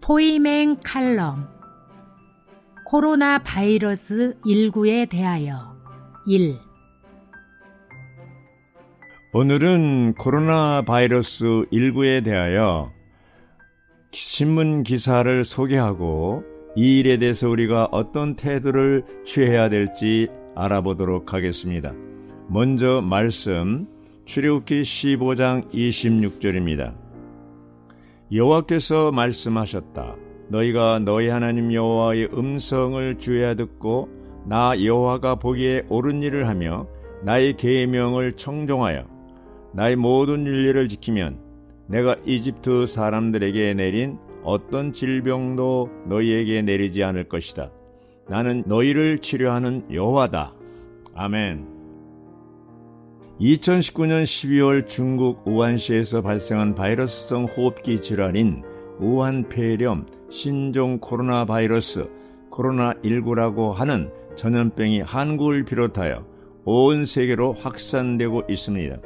포이맹 칼럼 코로나 바이러스 19에 대하여 1. 오늘은 코로나 바이러스 19에 대하여 신문 기사를 소개하고 이 일에 대해서 우리가 어떤 태도를 취해야 될지 알아보도록 하겠습니다. 먼저 말씀 출애굽기 15장 26절입니다. 여호와께서 말씀하셨다. 너희가 너희 하나님 여호와의 음성을 주의하여 듣고 나 여호와가 보기에 옳은 일을 하며 나의 계명을 청종하여 나의 모든 윤리를 지키면 내가 이집트 사람들에게 내린 어떤 질병도 너희에게 내리지 않을 것이다. 나는 너희를 치료하는 여호와다. 아멘. 2019년 12월 중국 우한시에서 발생한 바이러스성 호흡기 질환인 우한폐렴 신종 코로나 바이러스 코로나19라고 하는 전염병이 한국을 비롯하여 온 세계로 확산되고 있습니다.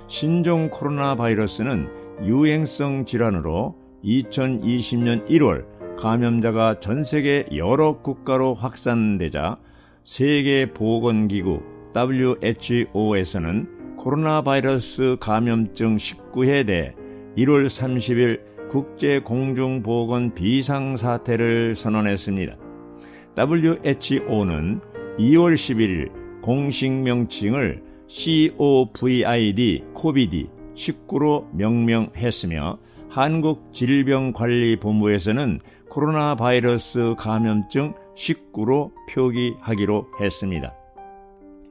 신종 코로나 바이러스는 유행성 질환으로 2020년 1월 감염자가 전 세계 여러 국가로 확산되자 세계보건기구 WHO에서는 코로나 바이러스 감염증 19에 대해 1월 30일 국제공중보건 비상사태를 선언했습니다. WHO는 2월 11일 공식 명칭을 COVID-19로 명명했으며 한국질병관리본부에서는 코로나 바이러스 감염증 19로 표기하기로 했습니다.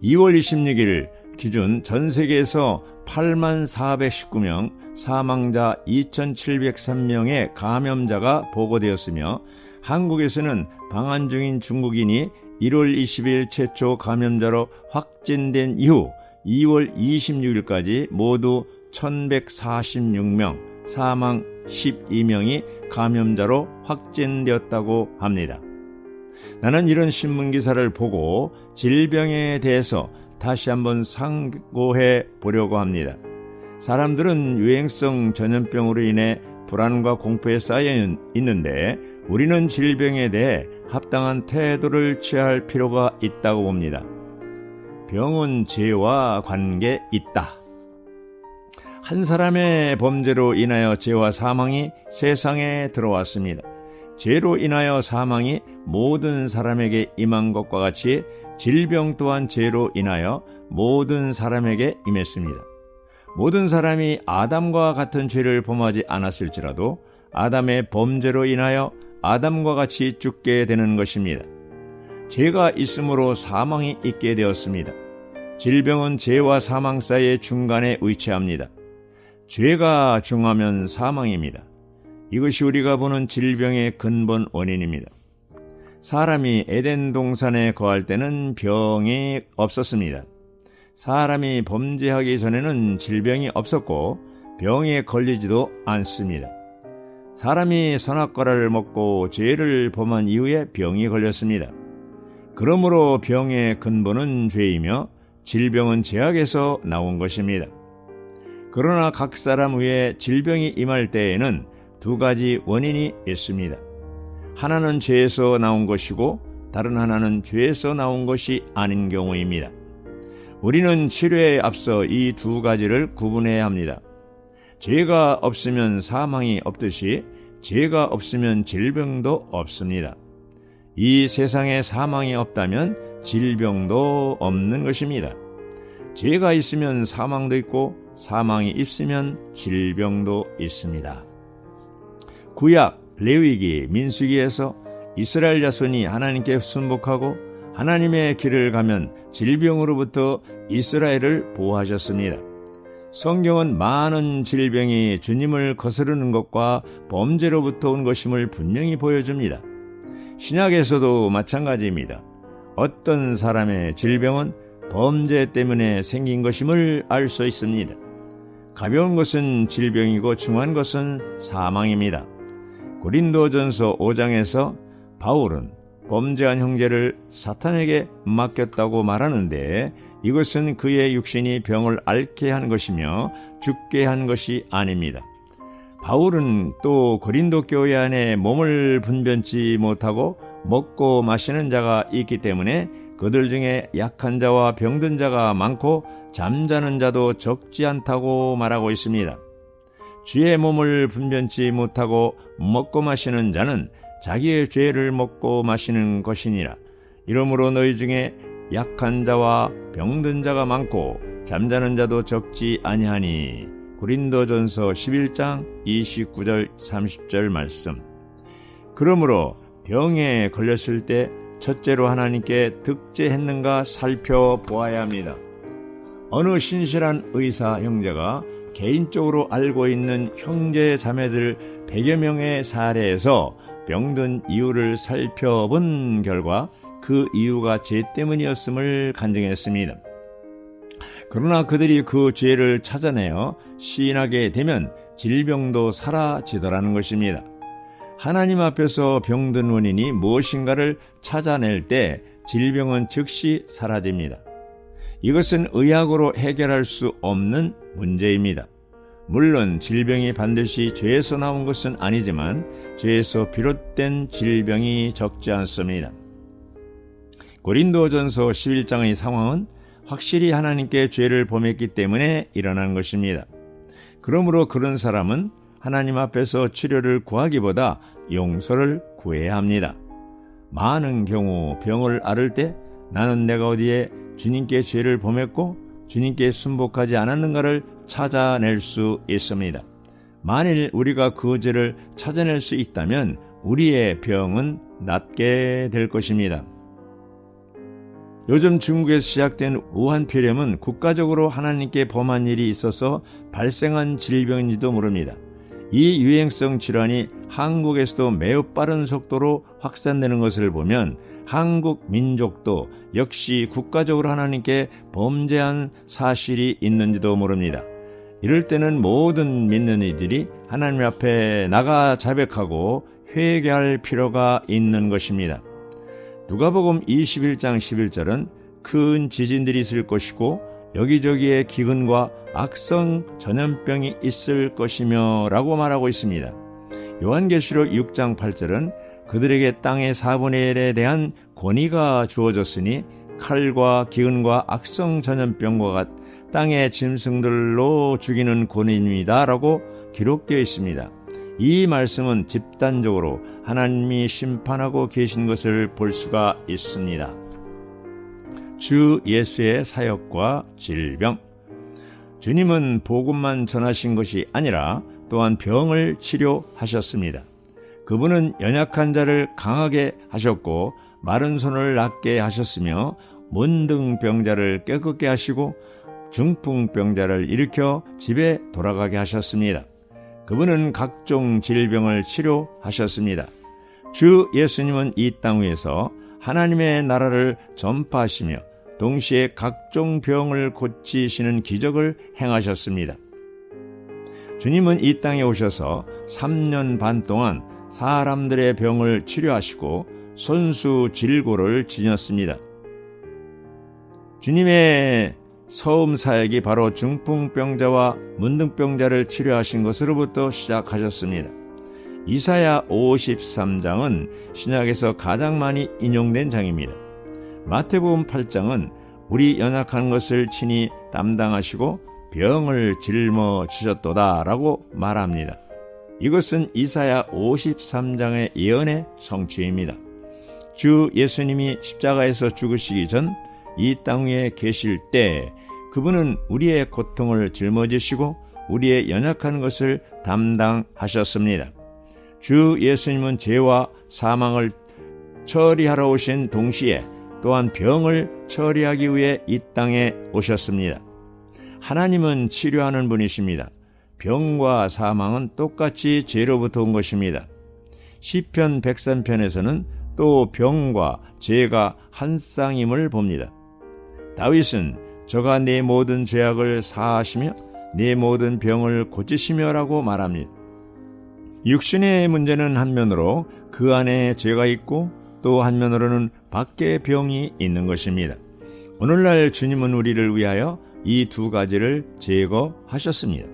2월 26일 기준 전 세계에서 8419명, 사망자 2703명의 감염자가 보고되었으며 한국에서는 방한 중인 중국인이 1월 20일 최초 감염자로 확진된 이후 2월 26일까지 모두 1146명, 사망 12명이 감염자로 확진되었다고 합니다. 나는 이런 신문기사를 보고 질병에 대해서 다시 한번 상고해 보려고 합니다. 사람들은 유행성 전염병으로 인해 불안과 공포에 쌓여 있는데 우리는 질병에 대해 합당한 태도를 취할 필요가 있다고 봅니다. 병은 죄와 관계 있다. 한 사람의 범죄로 인하여 죄와 사망이 세상에 들어왔습니다. 죄로 인하여 사망이 모든 사람에게 임한 것과 같이 질병 또한 죄로 인하여 모든 사람에게 임했습니다. 모든 사람이 아담과 같은 죄를 범하지 않았을지라도 아담의 범죄로 인하여 아담과 같이 죽게 되는 것입니다. 죄가 있으므로 사망이 있게 되었습니다. 질병은 죄와 사망 사이의 중간에 위치합니다. 죄가 중하면 사망입니다. 이것이 우리가 보는 질병의 근본 원인입니다. 사람이 에덴 동산에 거할 때는 병이 없었습니다. 사람이 범죄하기 전에는 질병이 없었고 병에 걸리지도 않습니다. 사람이 선악과를 먹고 죄를 범한 이후에 병이 걸렸습니다. 그러므로 병의 근본은 죄이며 질병은 죄악에서 나온 것입니다. 그러나 각 사람 위에 질병이 임할 때에는 두 가지 원인이 있습니다. 하나는 죄에서 나온 것이고 다른 하나는 죄에서 나온 것이 아닌 경우입니다. 우리는 치료에 앞서 이 두 가지를 구분해야 합니다. 죄가 없으면 사망이 없듯이 죄가 없으면 질병도 없습니다. 이 세상에 사망이 없다면 질병도 없는 것입니다. 죄가 있으면 사망도 있고 사망이 있으면 질병도 있습니다. 구약, 레위기, 민수기에서 이스라엘 자손이 하나님께 순복하고 하나님의 길을 가면 질병으로부터 이스라엘을 보호하셨습니다. 성경은 많은 질병이 주님을 거스르는 것과 범죄로부터 온 것임을 분명히 보여줍니다. 신약에서도 마찬가지입니다. 어떤 사람의 질병은 범죄 때문에 생긴 것임을 알 수 있습니다. 가벼운 것은 질병이고 중한 것은 사망입니다. 고린도전서 5장에서 바울은 범죄한 형제를 사탄에게 맡겼다고 말하는데 이것은 그의 육신이 병을 앓게 한 것이며 죽게 한 것이 아닙니다. 바울은 또 고린도 교회 안에 몸을 분변치 못하고 먹고 마시는 자가 있기 때문에 그들 중에 약한 자와 병든 자가 많고 잠자는 자도 적지 않다고 말하고 있습니다. 주의 몸을 분변치 못하고 먹고 마시는 자는 자기의 죄를 먹고 마시는 것이니라. 이러므로 너희 중에 약한 자와 병든 자가 많고 잠자는 자도 적지 아니하니. 고린도전서 11장 29절 30절 말씀. 그러므로 병에 걸렸을 때 첫째로 하나님께 득죄했는가 살펴보아야 합니다. 어느 신실한 의사 형제가 개인적으로 알고 있는 형제 자매들 100여 명의 사례에서 병든 이유를 살펴본 결과 그 이유가 죄 때문이었음을 간증했습니다. 그러나 그들이 그 죄를 찾아내어 시인하게 되면 질병도 사라지더라는 것입니다. 하나님 앞에서 병든 원인이 무엇인가를 찾아낼 때 질병은 즉시 사라집니다. 이것은 의학으로 해결할 수 없는 문제입니다. 물론 질병이 반드시 죄에서 나온 것은 아니지만 죄에서 비롯된 질병이 적지 않습니다. 고린도전서 11장의 상황은 확실히 하나님께 죄를 범했기 때문에 일어난 것입니다. 그러므로 그런 사람은 하나님 앞에서 치료를 구하기보다 용서를 구해야 합니다. 많은 경우 병을 앓을 때 나는 내가 어디에 주님께 죄를 범했고 주님께 순복하지 않았는가를 찾아낼 수 있습니다. 만일 우리가 그 죄를 찾아낼 수 있다면 우리의 병은 낫게 될 것입니다. 요즘 중국에서 시작된 우한폐렴은 국가적으로 하나님께 범한 일이 있어서 발생한 질병인지도 모릅니다. 이 유행성 질환이 한국에서도 매우 빠른 속도로 확산되는 것을 보면 한국 민족도 역시 국가적으로 하나님께 범죄한 사실이 있는지도 모릅니다. 이럴 때는 모든 믿는 이들이 하나님 앞에 나가 자백하고 회개할 필요가 있는 것입니다. 누가복음 21장 11절은 큰 지진들이 있을 것이고 여기저기에 기근과 악성 전염병이 있을 것이며 라고 말하고 있습니다. 요한계시록 6장 8절은 그들에게 땅의 4분의 1에 대한 권위가 주어졌으니 칼과 기근과 악성 전염병과 땅의 짐승들로 죽이는 권위입니다 라고 기록되어 있습니다. 이 말씀은 집단적으로 하나님이 심판하고 계신 것을 볼 수가 있습니다. 주 예수의 사역과 질병. 주님은 복음만 전하신 것이 아니라 또한 병을 치료하셨습니다. 그분은 연약한 자를 강하게 하셨고 마른 손을 낫게 하셨으며 문둥병자를 깨끗게 하시고 중풍병자를 일으켜 집에 돌아가게 하셨습니다. 그분은 각종 질병을 치료하셨습니다. 주 예수님은 이 땅 위에서 하나님의 나라를 전파하시며 동시에 각종 병을 고치시는 기적을 행하셨습니다. 주님은 이 땅에 오셔서 3년 반 동안 사람들의 병을 치료하시고 손수질고를 지녔습니다. 주님의 처음 사역이 바로 중풍병자와 문둥병자를 치료하신 것으로부터 시작하셨습니다. 이사야 53장은 신약에서 가장 많이 인용된 장입니다. 마태복음 8장은 우리 연약한 것을 친히 담당하시고 병을 짊어지셨도다 라고 말합니다. 이것은 이사야 53장의 예언의 성취입니다. 주 예수님이 십자가에서 죽으시기 전 이 땅 위에 계실 때 그분은 우리의 고통을 짊어지시고 우리의 연약한 것을 담당하셨습니다. 주 예수님은 죄와 사망을 처리하러 오신 동시에 또한 병을 처리하기 위해 이 땅에 오셨습니다. 하나님은 치료하는 분이십니다. 병과 사망은 똑같이 죄로부터 온 것입니다. 시편 103편에서는 또 병과 죄가 한 쌍임을 봅니다. 다윗은 저가 내 모든 죄악을 사하시며 내 모든 병을 고치시며 라고 말합니다. 육신의 문제는 한면으로 그 안에 죄가 있고 또 한면으로는 밖에 병이 있는 것입니다. 오늘날 주님은 우리를 위하여 이 두 가지를 제거하셨습니다.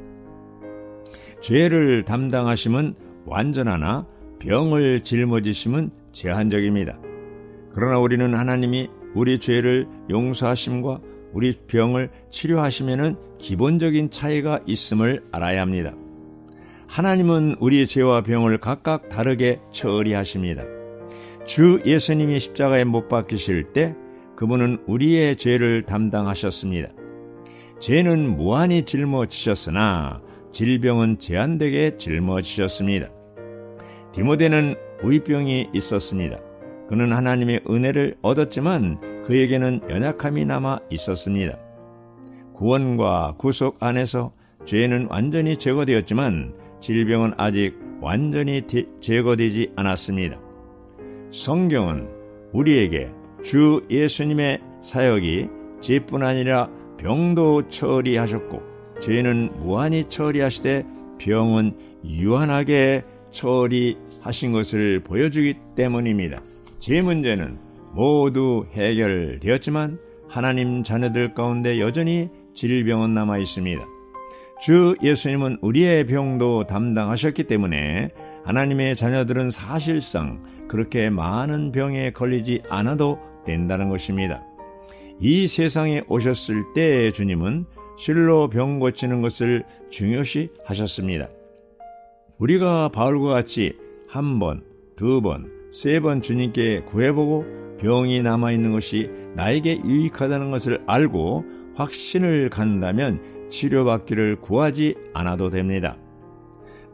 죄를 담당하심은 완전하나 병을 짊어지심은 제한적입니다. 그러나 우리는 하나님이 우리 죄를 용서하심과 우리 병을 치료하심에는 기본적인 차이가 있음을 알아야 합니다. 하나님은 우리 죄와 병을 각각 다르게 처리하십니다. 주 예수님이 십자가에 못 박히실 때 그분은 우리의 죄를 담당하셨습니다. 죄는 무한히 짊어지셨으나 질병은 제한되게 짊어지셨습니다. 디모데는 우이병이 있었습니다. 그는 하나님의 은혜를 얻었지만 그에게는 연약함이 남아 있었습니다. 구원과 구속 안에서 죄는 완전히 제거되었지만 질병은 아직 완전히 제거되지 않았습니다. 성경은 우리에게 주 예수님의 사역이 죄뿐 아니라 병도 처리하셨고 죄는 무한히 처리하시되 병은 유한하게 처리하신 것을 보여주기 때문입니다. 죄 문제는 모두 해결되었지만 하나님 자녀들 가운데 여전히 질병은 남아 있습니다. 주 예수님은 우리의 병도 담당하셨기 때문에 하나님의 자녀들은 사실상 그렇게 많은 병에 걸리지 않아도 된다는 것입니다. 이 세상에 오셨을 때 주님은 실로 병 고치는 것을 중요시 하셨습니다. 우리가 바울과 같이 한 번, 두 번, 세 번 주님께 구해보고 병이 남아있는 것이 나에게 유익하다는 것을 알고 확신을 갖는다면 치료받기를 구하지 않아도 됩니다.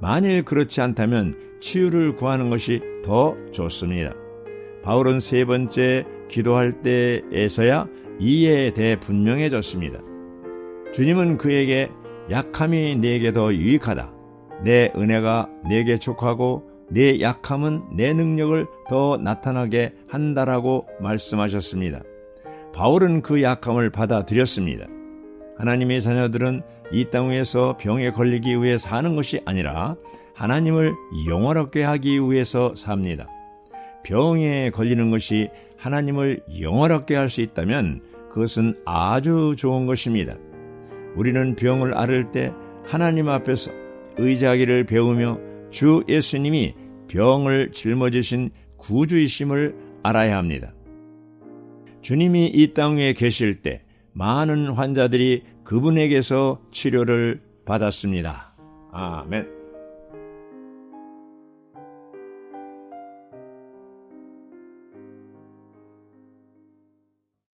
만일 그렇지 않다면 치유를 구하는 것이 더 좋습니다. 바울은 세 번째 기도할 때에서야 이에 대해 분명해졌습니다. 주님은 그에게 약함이 내게 더 유익하다. 내 은혜가 내게 족하고 내 약함은 내 능력을 더 나타나게 한다라고 말씀하셨습니다. 바울은 그 약함을 받아들였습니다. 하나님의 자녀들은 이 땅 위에서 병에 걸리기 위해 사는 것이 아니라 하나님을 영화롭게 하기 위해서 삽니다. 병에 걸리는 것이 하나님을 영화롭게 할 수 있다면 그것은 아주 좋은 것입니다. 우리는 병을 앓을 때 하나님 앞에서 의지하기를 배우며 주 예수님이 병을 짊어지신 구주이심을 알아야 합니다. 주님이 이 땅 위에 계실 때 많은 환자들이 그분에게서 치료를 받았습니다. 아멘.